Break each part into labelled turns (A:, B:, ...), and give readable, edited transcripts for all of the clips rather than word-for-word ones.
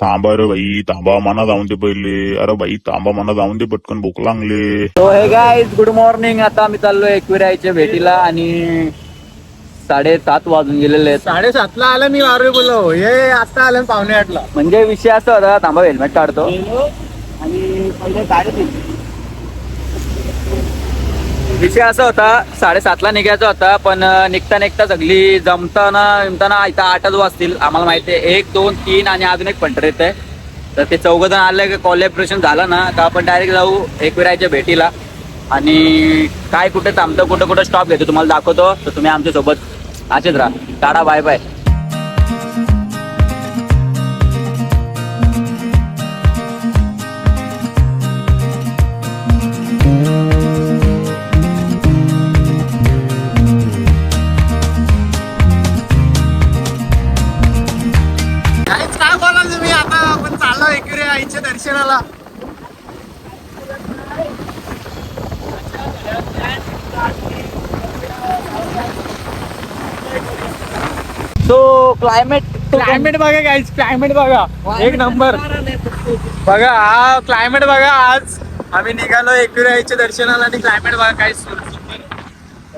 A: थांबा रे भाई, थांबा, मना जाऊन दे पहिले. अरे भाई थांबा, मना जाऊन दे, पटकन भूक लागले.
B: तो हे गाईज, गुड मॉर्निंग. आता आम्ही चाललोय एकविरायच्या भेटीला आणि 7:30 वाजून गेलेले आहेत.
C: 7:30ला आलं मी वारू बोलो, हे आता आलं 7:45ला.
B: म्हणजे विषय असा होता, थांबा हेल्मेट काढतो. आणि पहिले गाडी विषय असा होता, 7:30ला निघायचा होता, पण निघता सगळी जमताना इथं 8च वाजतील. आम्हाला माहिती आहे 1, 2, 3 आणि अजून एक पंटर येत आहे. तर ते 14 आलं की कॉलॅबरेशन झालं ना का आपण डायरेक्ट जाऊ एकविरायच्या भेटीला. आणि काय कुठे थांबतो, कुठं स्टॉप घेतो तुम्हाला दाखवतो. तर तुम्ही आमच्या सोबत असेच राहा. Tata, bye bye.
C: काहीच काय बोला तुम्ही, आता आपण चाललो एकविरा आईच्या दर्शनाला.
B: तो क्लायमेट
C: क्लायमेट बघा गाईज, क्लायमेट बघा, एक नंबर. बघा हा क्लायमेट बघा. आज आम्ही निघालो एकविरा आईच्या दर्शनाला आणि क्लायमेट बघा काही सुंदर.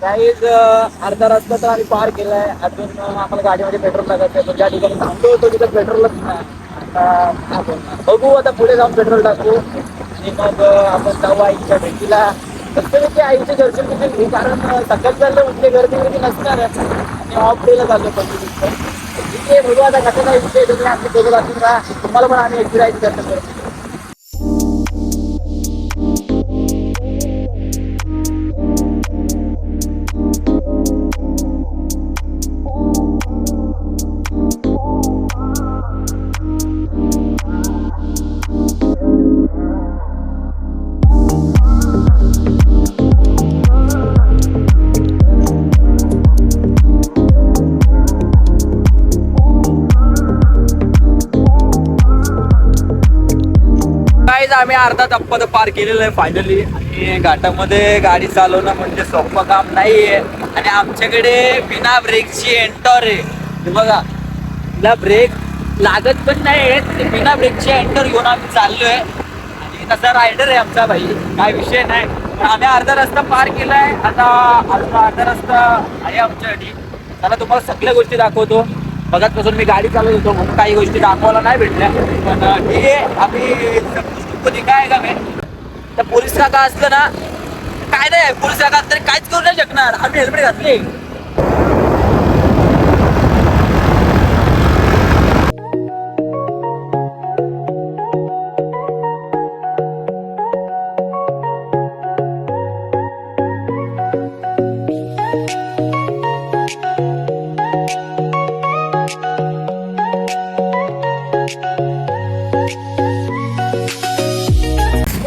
B: काहीच अर्धा रस्ता तर आम्ही पार केलाय. अजून आम्हाला गाडीमध्ये पेट्रोल लागत आहे. ज्या ठिकाणी थांबलो होतो तिथं पेट्रोलच नाही. आता बघू, आता पुढे जाऊन पेट्रोल टाकू आणि मग आपण जाऊ आईच्या भेटीला. प्रत्येकी आईचे दर्शन तिथे घेऊ, कारण सकाळी चाललं म्हणजे गर्दी नसणार आहे आणि ऑफ डेला चाललो. पण ठीक आहे, बघू आता कसं काय विषय. तुम्ही आमची दोघं बाजून राहा, तुम्हाला पण आम्ही एकटी आईचं दर्शन करतो. आम्ही अर्धा टप्पा तर पार केलेला आहे फायनली. आणि घाटामध्ये गाडी चालवणं म्हणजे सोपं काम नाहीये. आणि आमच्याकडे बिना ब्रेकची एंटर आहे. हे बघा, तिला ब्रेक लागत पण नाही, बिना ब्रेकची एंटर घेऊन आम्ही चाललोय. आणि तसा रायडर आहे आमचा भाई, काय विषय नाही. पण आम्ही अर्धा रस्ता पार केलाय, आता अर्धा रस्ता आहे आमच्यासाठी. त्याला तुम्हाला सगळ्या गोष्टी दाखवतो. बघतपासून मी गाडी चालवत होतो म्हणून काही गोष्टी दाखवायला नाही भेटल्या, पण ठीक आहे. आम्ही काय का तर पोलीस काका असलं ना, काय नाही, पोलीस काका तरी काहीच करू नाही शकणार. आम्ही हेल्मेट घातले.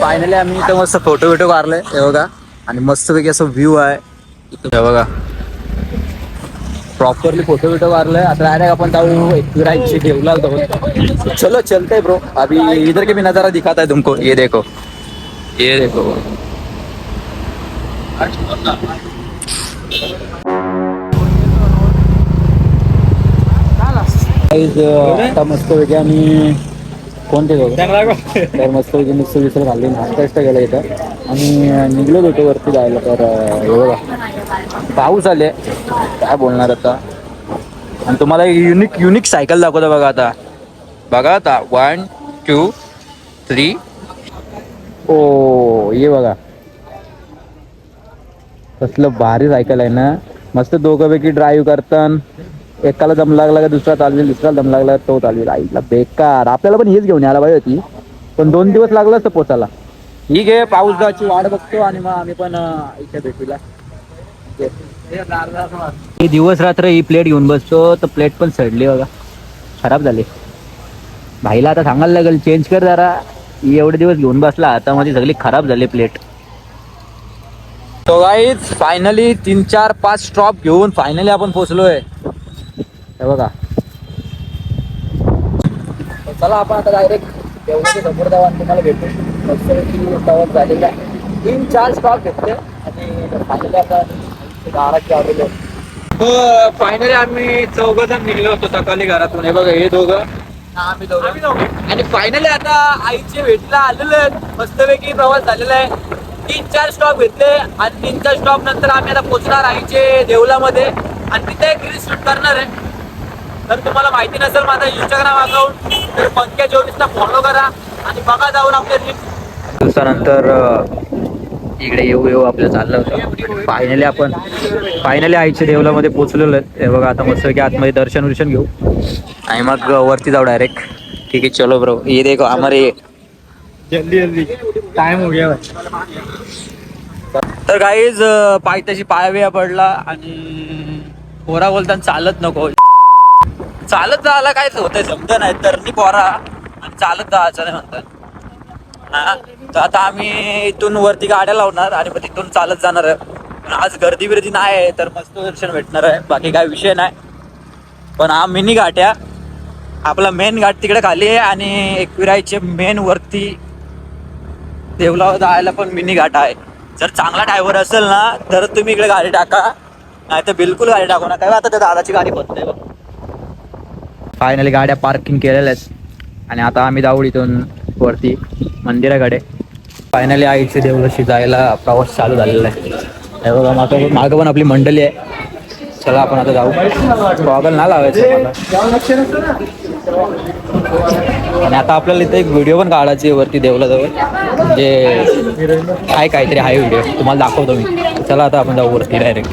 B: फायनली आम्ही इथं मस्त फोटो मारले, हे बघा. आणि मस्तपैकी असं व्ह्यू आहे इथं, हे बघा. प्रॉपरली फोटो मारले. आता डायरेक्ट आपण जाऊ एकविरायची ठेवला होतो. चलो चलते ब्रो, अभी इधर के भी नजारा दिखाता है तुमको. ये देखो, ये देखो. आता मस्तपैकी आम्ही कोणते तर मस्त मिक्सर घालली, नाश्ता गेला इथं आणि निघलो होतो वरती जायला. तर हे बघा, पाऊस आले, काय बोलणार आता. आणि तुम्हाला एक युनिक सायकल दाखवतो बघा. आता 1, 2, 3. ओ ये बघा, कसलं भारी सायकल आहे ना. मस्त दोघांपैकी ड्राईव्ह करतात. एकाला दम लागला का दुसरा चालवेल, दुसऱ्याला दम लागला तो चालवेल. आईला बेकार. आपल्याला पण हेच घेऊन यायला पाहिजे होती, पण 2 दिवस लागला असतं पोचायला. ठीक आहे, पाऊसाची वाट बघतो आणि मग आम्ही पण इथे भेटूला. दिवस रात्र ही प्लेट घेऊन बसतो, तर प्लेट पण सडली बघा, खराब झाली. भाईला आता सांगायला लागेल चेंज कर जरा. एवढे दिवस घेऊन बसला, आता मध्ये सगळी खराब झाली प्लेट. तो गाईज फायनली 3, 4, 5 स्टॉप घेऊन फायनली आपण पोहोचलोय. हे बघा, चला आपण आता डायरेक्ट देवळाच्या समोर जाऊ आणि तुम्हाला भेटू. मस्त झालेला 3, 4 स्टॉप घेतले आणि फायनली आता दाराची आलेलो. फायनली आम्ही 4 जण निघलो होतो सकाळी घरातून. हे बघा, हे दोघं आम्ही दोघं. आणि फायनली आता आईच्या भेटीला आलेलो आहे. मस्तपैकी प्रवास झालेला आहे. 3-4 स्टॉप घेतले आणि 3-4 स्टॉप नंतर आम्ही आता पोहोचणार आईचे देवलामध्ये आणि तिथे एक रील शूट करणार आहे. तर तुम्हाला माहिती नसेल माझा इंस्टाग्राम अकाउंट तर पंक्या24ला फॉलो करा आणि बघा जाऊन आपले रील. दिवसानंतर इकडे येऊ आपलं चाललं होतं. फायनली आईच्या देवलामध्ये पोहोचलेलो आहे. हे बघा आता मस्त की आतमध्ये दर्शन घेऊ आणि मग वरती जाऊ डायरेक्ट. ठीक आहे चलो ब्रो. ये देखो हमारे
C: जल्दी टाइम हो गया.
B: तर गाईज पायथ्याशी पायव्या पडला आणि पोरा बोलताना चालत नको. चालत जायला कायच होतंय समजा नाही तर नी पोरा आणि चालत जायचं नाही म्हणतात. हा तर आता आम्ही इथून वरती गाड्या लावणार आणि मग तिथून चालत जाणार आहे. पण आज गर्दी बिर्दी नाही आहे तर मस्त दर्शन भेटणार आहे. बाकी काय विषय नाही. पण हा मिनी घाट आहे. आपला मेन घाट तिकडे खाली आहे आणि एकविराईचे मेन वरती देवला जायला पण मिनी घाट आहे. जर चांगला ड्रायव्हर असेल ना तर तुम्ही इकडे गाडी टाका नाही तर बिलकुल गाडी टाकू नका. आता त्या दादाची गाडी बसते बघ. फायनली गाड्या पार्किंग केलेल्या आहेत आणि आता आम्ही जाऊ इथून वरती मंदिराकडे. फायनली आईचे देवळाशी जायला प्रवास चालू झालेला आहे. हे बघा मागं पण आपली मंडळी आहे. चला आपण आता जाऊ. गॉगल ना लावायचं आणि आता आपल्याला इथे एक व्हिडिओ पण काढायची वरती देवलाजवळ. म्हणजे आहे काहीतरी आहे व्हिडिओ तुम्हाला दाखवतो मी. चला आता आपण जाऊ वरती डायरेक्ट.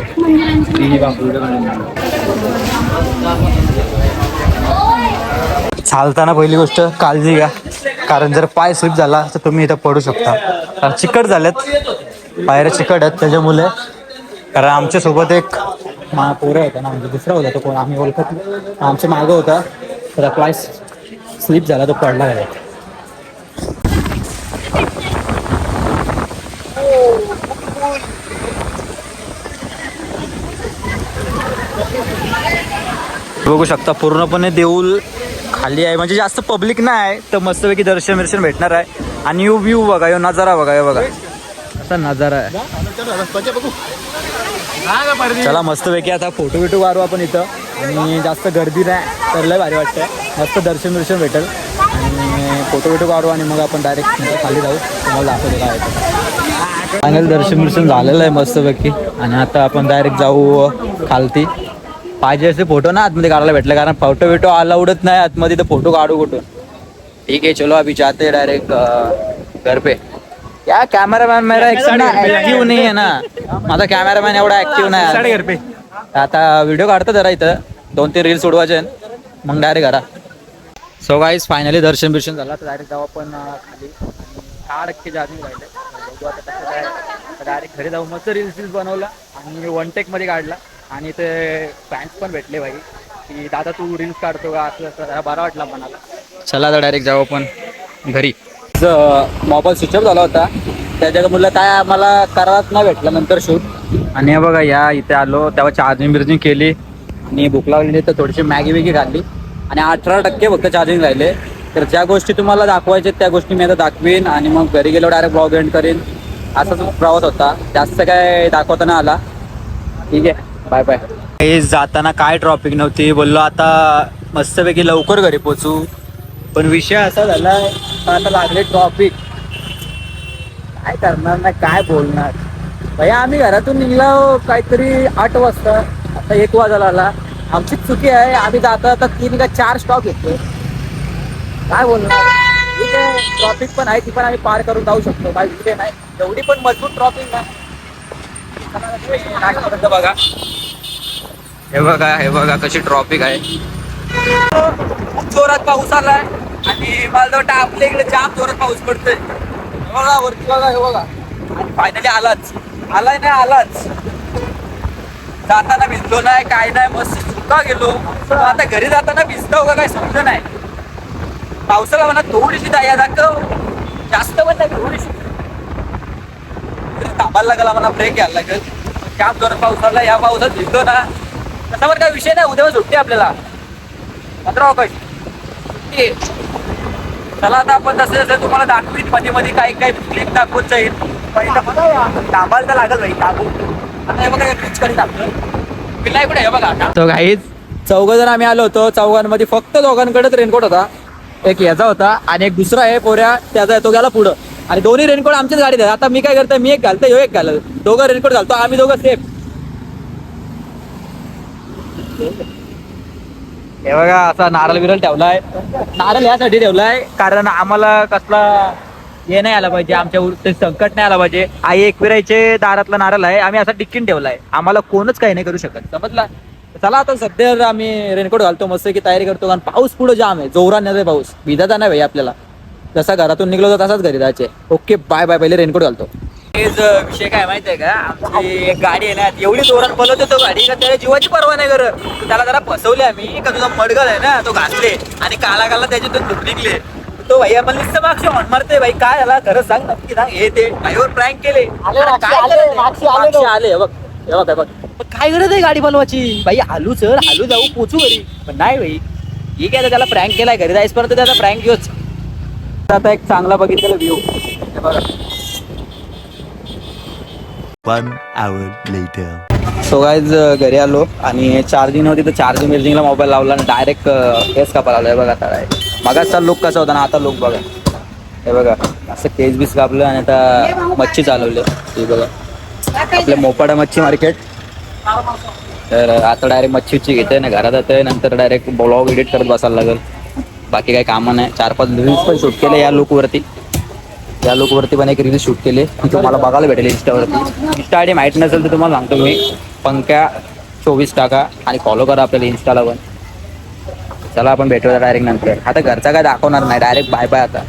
B: चालताना पहिली गोष्ट काळजी घ्या कारण जर पाय स्लिप झाला तर तुम्ही इथं पडू शकता. कारण चिकट झाल्यात पायऱ्या चिकट आहेत त्याच्यामुळे. कारण आमच्यासोबत एक पोरं होता ना म्हणजे दुसरा होता तो कोण आम्ही ओळखत आमच्या मागं होता तर पाय स्लिप झाला तो पडला आहे. बघू शकता पूर्णपणे देऊळ खाली आहे म्हणजे जास्त पब्लिक नाही आहे तर मस्तपैकी दर्शन भेटणार आहे. आणि व्ह्यू बघा यो नजारा बघा. हे बघा असा नजारा आहे. चला मस्तपैकी आता फोटो बिटो मारू आपण इथं आणि जास्त गर्दी नाही तर लय भारी वाटतंय. मस्त दर्शन भेटेल आणि फोटो बिटो काढू आणि मग आपण डायरेक्ट खाली जाऊ. तुम्हाला दाखवतो काय आहे. फायनल दर्शन झालेलं आहे मस्तपैकी आणि आता आपण डायरेक्ट जाऊ खालती. पाहिजे असे फोटो ना आतमध्ये काढायला भेटले कारण फोटो बिटो अलाउडच नाही आतमध्ये तर फोटो काढू कुठून. ठीक आहे चलो अभी जाते डायरेक्ट घर पे. क्या कॅमेरामॅन मेरा ऍक्टिव्ह नाही आहे ना. माझा कॅमेरामॅन एवढा ऍक्टिव्ह नाही.
C: घर पे
B: आता व्हिडिओ काढतो जरा इथं 2-3 रील्स सोडवायचे मग डायरेक्ट घरा. सो गाईज फायनली दर्शन झाला तर डायरेक्ट जाऊ आपण खाली. 6% चार्जिंग राहिले बघू आता कसं काय. डायरेक्ट घरी जाऊ. मस्त रील्स बनवला आणि 1 टेक मध्ये काढला आणि ते फॅन्स पण भेटले भाई की दादा तू रील्स काढतो का असं जरा बरा वाटला मनाला. चला आता डायरेक्ट जाऊ आपण घरी. मोबाईल स्विच ऑफ झाला होता त्याच्या मुलं काय आम्हाला करायलाच नाही भेटलं नंतर शूट. आणि हे बघा या इथे आलो तेव्हा चार्जिंग केली आणि भूक लागली तर थोडीशी मॅगी खाल्ली आणि 18% फक्त चार्जिंग राहिले. तर ज्या गोष्टी तुम्हाला दाखवायच्या त्या गोष्टी मी आता दाखवीन आणि मग घरी गेलो डायरेक्ट ब्लॉग एंड करीन. असाच प्रवास होता जास्त काय दाखवता नाही आला. ठीक आहे बाय बाय. हे जाताना काय ट्रॉफिक नव्हती बोललो आता मस्तपैकी लवकर घरी पोचू. पण विषय असा झाला आता लागले ट्रॉफिक. काय करणार नाही काय बोलणार भैया. आम्ही घरातून निघलो काहीतरी 8 वाजता आता 1 वाजायला आला. आमचीच चुकी आहे. आम्ही जाता 3 का 4 स्टॉप घेतो. काय बोलणार. ठीक आहे ट्रॉफिक पण आहे ती पण आम्ही पार करून जाऊ शकतो काही विषय नाही. एवढी पण मजबूत ट्रॉफिक नाही. बघा हे बघा कशी ट्रॉफिक आहे. खूप जोरात पाऊस आलाय आणि मला वाटतं आपल्या इकडे जाम जोरात पाऊस पडतोय. बघा वरती बघा हे बघा. आणि फायनली आलाय नाही आलाच. जाताना भिजलो नाही काय नाही मस्त सुका गेलो. आता घरी जाताना भिजतो का काय समजलं नाही. पावसाला म्हणा थोडीशी दया दाखव जास्त पण नाही थोडीशी. थांबायला लागेल मला ब्रेक घ्यायला लागेल. जाम जोरात पाऊस आला. या पावसात भिजलो ना तसावर काय विषय नाही. उद्या सुट्टी आपल्याला 15 ऑगस्ट सुट्टी. चला आता आपण जसं तुम्हाला दाखवीन मध्ये काही क्लिप दाखवत जाईल. थांबायला तर लागल भाई टाकू. आता हे बघा क्लिच करीत आपलं पिल्ला कुठे हे बघा. तो काहीच 4 जण आम्ही आलो होतो. 4 फक्त दोघांकडेच रेनकोट होता एक याचा होता आणि एक दुसरा आहे पोऱ्या त्याचा तो गेला पुढं आणि दोन्ही रेनकोट आमच्याच गाडीत आहे. आता मी काय करतोय मी एक घालतोय ह्यो एक घालत दोघं रेनकोट घालतो आम्ही दोघं सेफ. हे बघा असा नारळ बिरळ ठेवलाय. नारळ यासाठी ठेवलाय कारण आम्हाला कसला हे नाही आला पाहिजे आमच्या ते संकट नाही आला पाहिजे. आई एकविरायचे दारातला नारळ आहे आम्ही असा टिक्कीन ठेवलाय. आम्हाला कोणच काही नाही करू शकत समजला. चला आता सध्या आम्ही रेनकोट घालतो मस्त की तयारी करतो कारण पाऊस पुढे जाम आहे जोरात नाही पाऊस भिजायचा नाही भाई आपल्याला. जसा घरातून निघलो तर तसाच घरी जायचे. Okay bye bye. पहिले रेनकोट घालतो. तेच विषय काय माहितीये का आमची एक गाडी आहे ना एवढी जोरात पलवते तो गाडी का त्याला जीवाची पर्वा नाही करत. त्याला जरा फसवले आम्ही का तुझा मडगल आहे ना तो घातले आणि काला काला त्याच्यातून निघले. तो भाई आम्हाला नुसतं मागच्या हॉर्न मारते भाई काय झाला खरं सांग नक्की सांग. हे ते भाईवर प्रँक केले मागचे आले बघ हे बघ पण काय गरज आहे गाडी बोलवायची भाई. हालू चल हालू जाऊ पोचू घरी पण नाही भाई ठीक आहे त्याला प्रँक केलाय घरी जायचपर्यंत त्याचा प्रँक घेऊच. आता एक चांगला बघितलेला व्ह्यू बघा. सो गाईज घरी आलो आणि चार्जिंग होती तर चार्जिंगला मोबाईल लावला आणि डायरेक्ट केस कापायला लावलाय बघा. आता मगाचा लुक कसा होता ना आता लुक बघा. हे बघा असं केस बीस कापलं आणि आता मच्छी चालवले. हे बघा आपल्या मोपाडा मच्छी मार्केट. तर आता डायरेक्ट मच्छीची घेते ना घरात येते नंतर डायरेक्ट ब्लॉग एडिट करत बसायला लागेल. बाकी काही कामं नाही. 4-5 रील्स पण शूट केले या लुकवरती. या लुकवरती पण एक रील शूट केले तुम्हाला बघायला भेटेल इंस्टावरती. इंस्टा आयडी माहीत नसेल तर तुम्हाला सांगतो मी पंख्या 24 टाका आणि फॉलो करा आपल्याला इंस्टाला पण. चला आपण भेटूया डायरेक्ट नंतर. आता घरचा काय दाखवणार नाही डायरेक्ट बाय बाय आता.